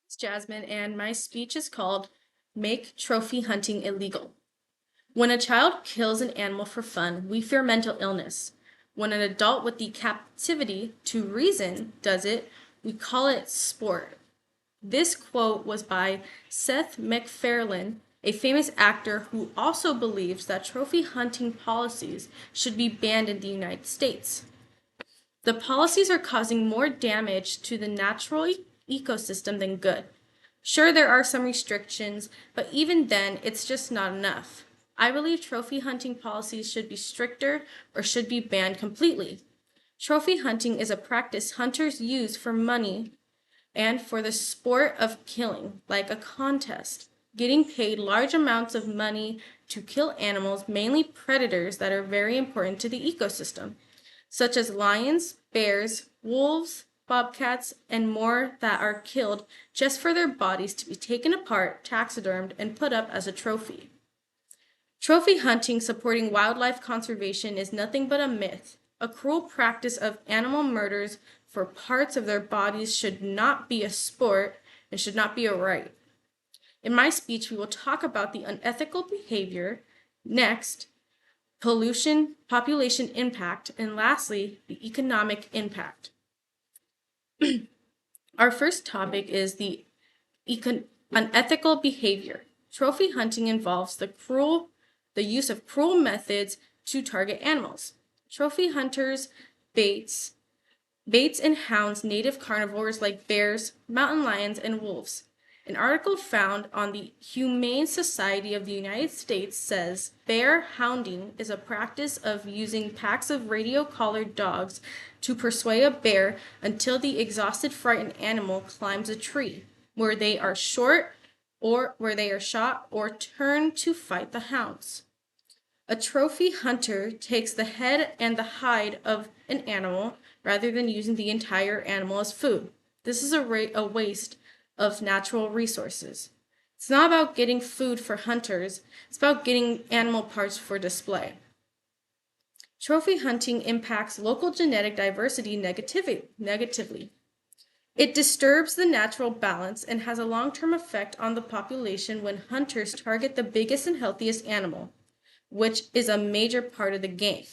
It's Jasmine, and my speech is called Make Trophy Hunting Illegal. When a child kills an animal for fun, we fear mental illness. When an adult with the capacity to reason does it, we call it sport. This quote was by Seth MacFarlane, a famous actor who also believes that trophy hunting policies should be banned in the United States. The policies are causing more damage to the natural ecosystem than good. Sure, there are some restrictions, but even then, it's just not enough. I believe trophy hunting policies should be stricter or should be banned completely. Trophy hunting is a practice hunters use for money and for the sport of killing, like a contest, getting paid large amounts of money to kill animals, mainly predators that are very important to the ecosystem, such as lions, bears, wolves, bobcats, and more that are killed just for their bodies to be taken apart, taxidermed, and put up as a trophy. Trophy hunting supporting wildlife conservation is nothing but a myth. A cruel practice of animal murders for parts of their bodies should not be a sport and should not be a right. In my speech, we will talk about the unethical behavior. Next, pollution, population impact, and lastly, the economic impact. Our first topic is the unethical behavior. Trophy hunting involves the use of cruel methods to target animals. Trophy hunters baits and hounds native carnivores like bears, mountain lions, and wolves. An article found on the Humane Society of the United States says bear hounding is a practice of using packs of radio-collared dogs to persuade a bear until the exhausted, frightened animal climbs a tree, where they are shot or turned to fight the hounds. A trophy hunter takes the head and the hide of an animal rather than using the entire animal as food. This is a waste of natural resources. It's not about getting food for hunters, it's about getting animal parts for display. Trophy hunting impacts local genetic diversity negatively. It disturbs the natural balance and has a long-term effect on the population when hunters target the biggest and healthiest animal, which is a major part of the game.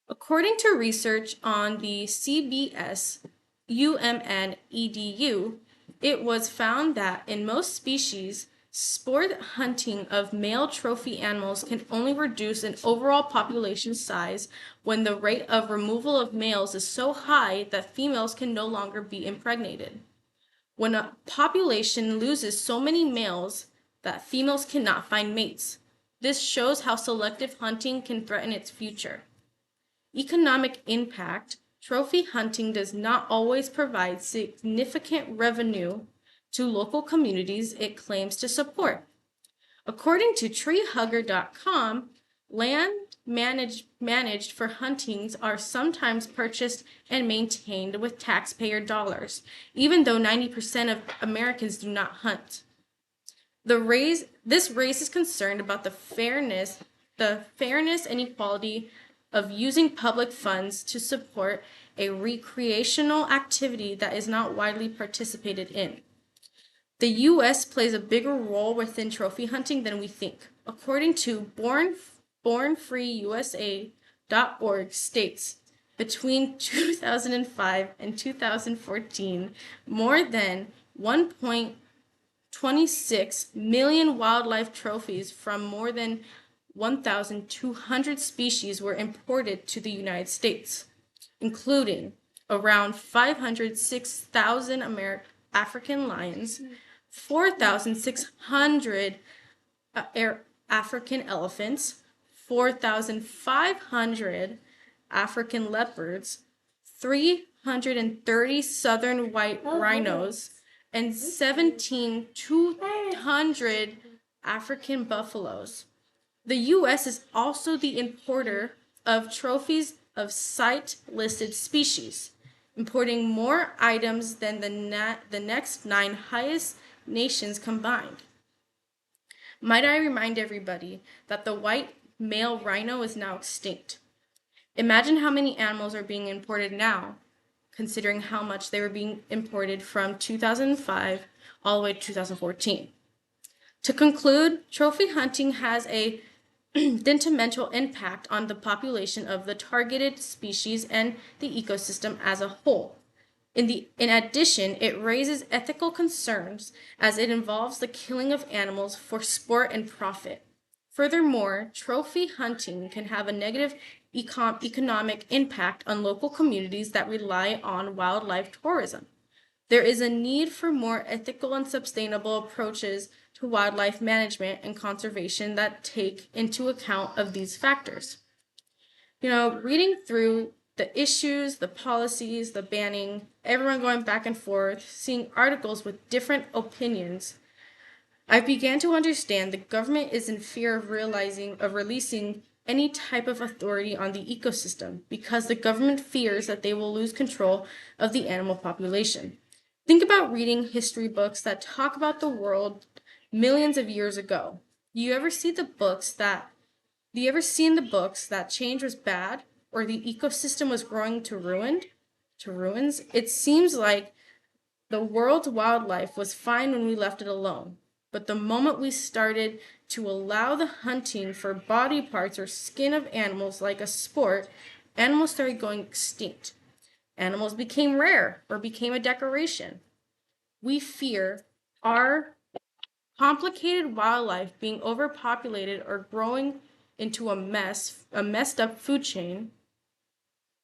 According to research on the CBS UMN EDU, it was found that in most species, sport hunting of male trophy animals can only reduce an overall population size when the rate of removal of males is so high that females can no longer be impregnated. When a population loses so many males that females cannot find mates, this shows how selective hunting can threaten its future. Economic impact. Trophy hunting does not always provide significant revenue to local communities it claims to support. According to treehugger.com, land managed for huntings are sometimes purchased and maintained with taxpayer dollars, even though 90% of Americans do not hunt. This raises concern about the fairness and equality of using public funds to support a recreational activity that is not widely participated in. The U.S. plays a bigger role within trophy hunting than we think. According to BornFreeUSA.org states, between 2005 and 2014, more than 1.26 million wildlife trophies from more than 1,200 species were imported to the United States, including around 506,000 African lions, 4,600 African elephants, 4,500 African leopards, 330 southern white rhinos, and 1,700 African buffaloes. The U.S. is also the importer of trophies of site-listed species, importing more items than the next 9 highest nations combined. Might I remind everybody that the white male rhino is now extinct. Imagine how many animals are being imported now considering how much they were being imported from 2005 all the way to 2014. To conclude, trophy hunting has a detrimental impact on the population of the targeted species and the ecosystem as a whole. In addition, it raises ethical concerns as it involves the killing of animals for sport and profit. Furthermore, trophy hunting can have a negative economic impact on local communities that rely on wildlife tourism. There is a need for more ethical and sustainable approaches to wildlife management and conservation that take into account of these factors. Reading through the issues, the policies, the banning, everyone going back and forth, seeing articles with different opinions, I began to understand the government is in fear of releasing any type of authority on the ecosystem because the government fears that they will lose control of the animal population. Think about reading history books that talk about the world millions of years ago. You ever seen the books that change was bad or the ecosystem was growing to ruins? It seems like the world's wildlife was fine when we left it alone. But the moment we started to allow the hunting for body parts or skin of animals like a sport, animals started going extinct. Animals became rare or became a decoration. We fear our complicated wildlife being overpopulated or growing into a messed up food chain.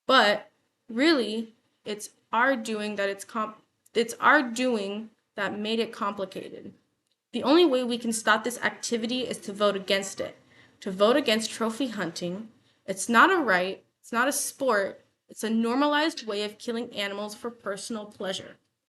But really, it's our doing that made it complicated. The only way we can stop this activity is to vote against it. To vote against trophy hunting. It's not a right, it's not a sport, it's a normalized way of killing animals for personal pleasure.